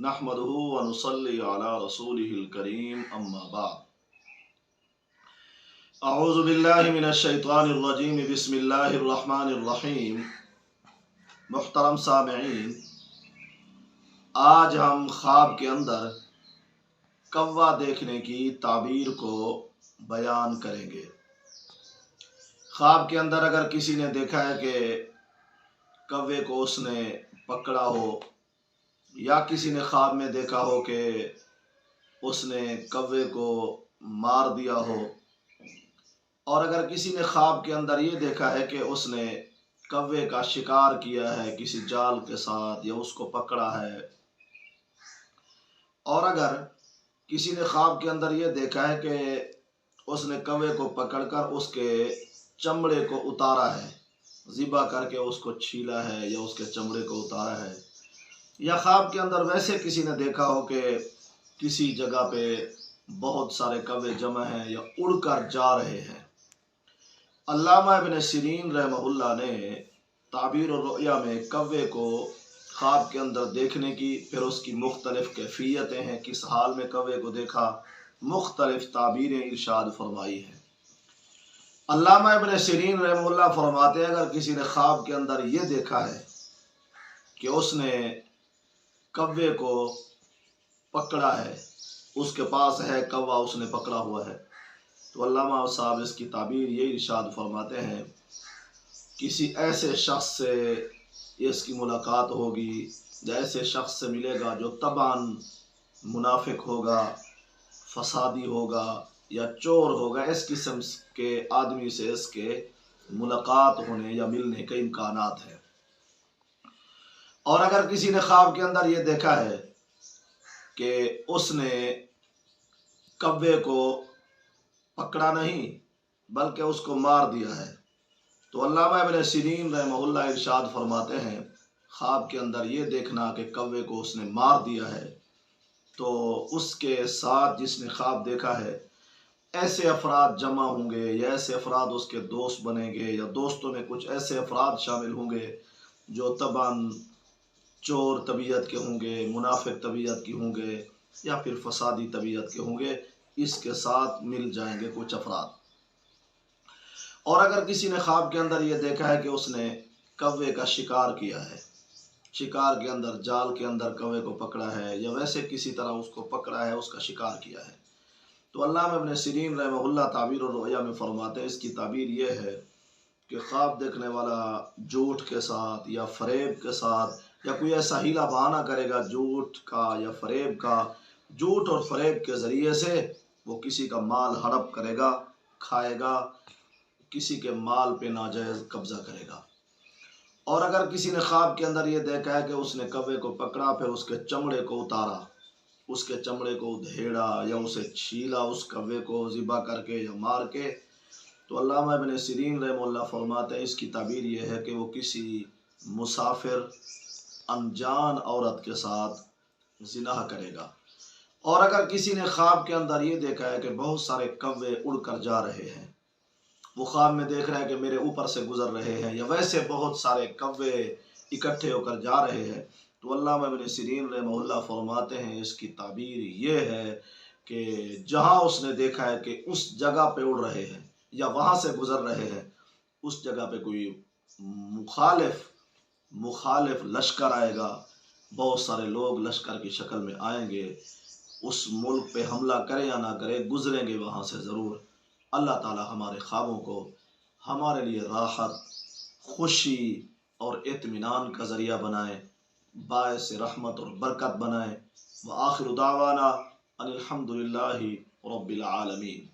नहमदुहु व नुसल्ली अला रसूलिहिल करीम अम्मा बाद। अऊज़ु बिल्लाहि मिनश शैतानिर रजीम बिस्मिल्लाहिर रहमानिर रहीम। मुहतरम सामिईन, आज हम ख्वाब के अंदर कौवा देखने की ताबीर को बयान करेंगे। ख्वाब के अंदर अगर किसी ने देखा है कि कौवे को उसने पकड़ा हो, या किसी ने ख्वाब में देखा हो कि उसने कौवे को मार दिया हो, और अगर किसी ने ख्वाब के अंदर ये देखा है कि उसने कौवे का शिकार किया है किसी जाल के साथ या उसको पकड़ा है, और अगर किसी ने ख्वाब के अंदर ये देखा है कि उसने कौवे को पकड़कर उसके चमड़े को उतारा है, ज़िबा करके उसको छीला है या उसके चमड़े को उतारा है, या ख्वाब के अंदर वैसे किसी ने देखा हो कि किसी जगह पे बहुत सारे कौवे जमा हैं या उड़कर जा रहे हैं। अल्लामा इब्न सिरीन रहमहुल्लाह ने ताबीर और रुया में कौवे को ख्वाब के अंदर देखने की, फिर उसकी मुख्तलिफ कैफियतें हैं, किस हाल में कौवे को देखा, मुख्तलिफ ताबीरें इरशाद फरमाई हैं। अल्लामा इब्न सिरीन रहमहुल्लाह फरमाते हैं, अगर किसी ने ख्वाब के अंदर ये देखा है कि उसने कौवे को पकड़ा है, उसके पास है कौवा, उसने पकड़ा हुआ है, तो अल्लामा साहब इसकी ताबीर ये इरशाद फरमाते हैं, किसी ऐसे शख्स से इसकी मुलाकात होगी, ऐसे शख्स से मिलेगा जो तबान मुनाफिक होगा, फसादी होगा या चोर होगा, इस किस्म के आदमी से इसके मुलाकात होने या मिलने के इम्कानात है। और अगर किसी ने ख्वाब के अंदर ये देखा है कि उसने कौवे को पकड़ा नहीं बल्कि उसको मार दिया है, तो अल्लामा इब्न सिरीन रहमहुल्लाह इरशाद फरमाते हैं, ख्वाब के अंदर ये देखना कि कौवे को उसने मार दिया है, तो उसके साथ जिसने ख्वाब देखा है ऐसे अफराद जमा होंगे या ऐसे अफराद उसके दोस्त बनेंगे, या दोस्तों में कुछ ऐसे अफराद शामिल होंगे जो तबान चोर तबीयत के होंगे, मुनाफिक तबीयत के होंगे या फिर फसादी तबीयत के होंगे, इसके साथ मिल जाएंगे कुछ अफराद। और अगर किसी ने ख्वाब के अंदर ये देखा है कि उसने कौवे का शिकार किया है, शिकार के अंदर जाल के अंदर कौवे को पकड़ा है या वैसे किसी तरह उसको पकड़ा है, उसका शिकार किया है, तो अल्लामा इब्न सिरीन रहमहुल्लाह ताबीर और रुया में फरमाते हैं, इसकी ताबीर ये है कि ख्वाब देखने वाला झूठ के साथ या फरेब के साथ या कोई ऐसा हीला बहाना करेगा झूठ का या फरेब का, झूठ और फरेब के ज़रिए से वो किसी का माल हड़प करेगा, खाएगा, किसी के माल पे नाजायज़ कब्ज़ा करेगा। और अगर किसी ने ख्वाब के अंदर ये देखा है कि उसने कौवे को पकड़ा, फिर उसके चमड़े को उतारा, उसके चमड़े को उधेड़ा या उसे छीला, उस कौवे को ज़िबा करके या मार के, तो अल्लामा इब्न सिरीन रहमहुल्लाह फरमाते हैं, इसकी ताबीर ये है कि वो किसी मुसाफिर अनजान औरत के साथ ज़िना करेगा। और अगर किसी ने ख्वाब के अंदर ये देखा है कि बहुत सारे कौवे उड़कर जा रहे हैं, वो ख्वाब में देख रहा है कि मेरे ऊपर से गुजर रहे हैं या वैसे बहुत सारे कौवे इकट्ठे होकर जा रहे हैं, तो अल्लामा इब्न सिरीन रहमहुल्लाह फरमाते हैं, इसकी ताबीर ये है कि जहाँ उसने देखा है कि उस जगह पे उड़ रहे हैं या वहाँ से गुजर रहे हैं, उस जगह पे कोई मुखालिफ लश्कर आएगा, बहुत सारे लोग लश्कर की शक्ल में आएंगे, उस मुल्क पे हमला करे या ना करे, गुजरेंगे वहाँ से ज़रूर। अल्लाह ताला हमारे ख्वाबों को हमारे लिए राहत, खुशी और इत्मीनान का ज़रिया बनाए, बायस रहमत और बरकत बनाए। व आखिर दावाना अनिल हम्दुलिल्लाहि रब्बिल आलमीन।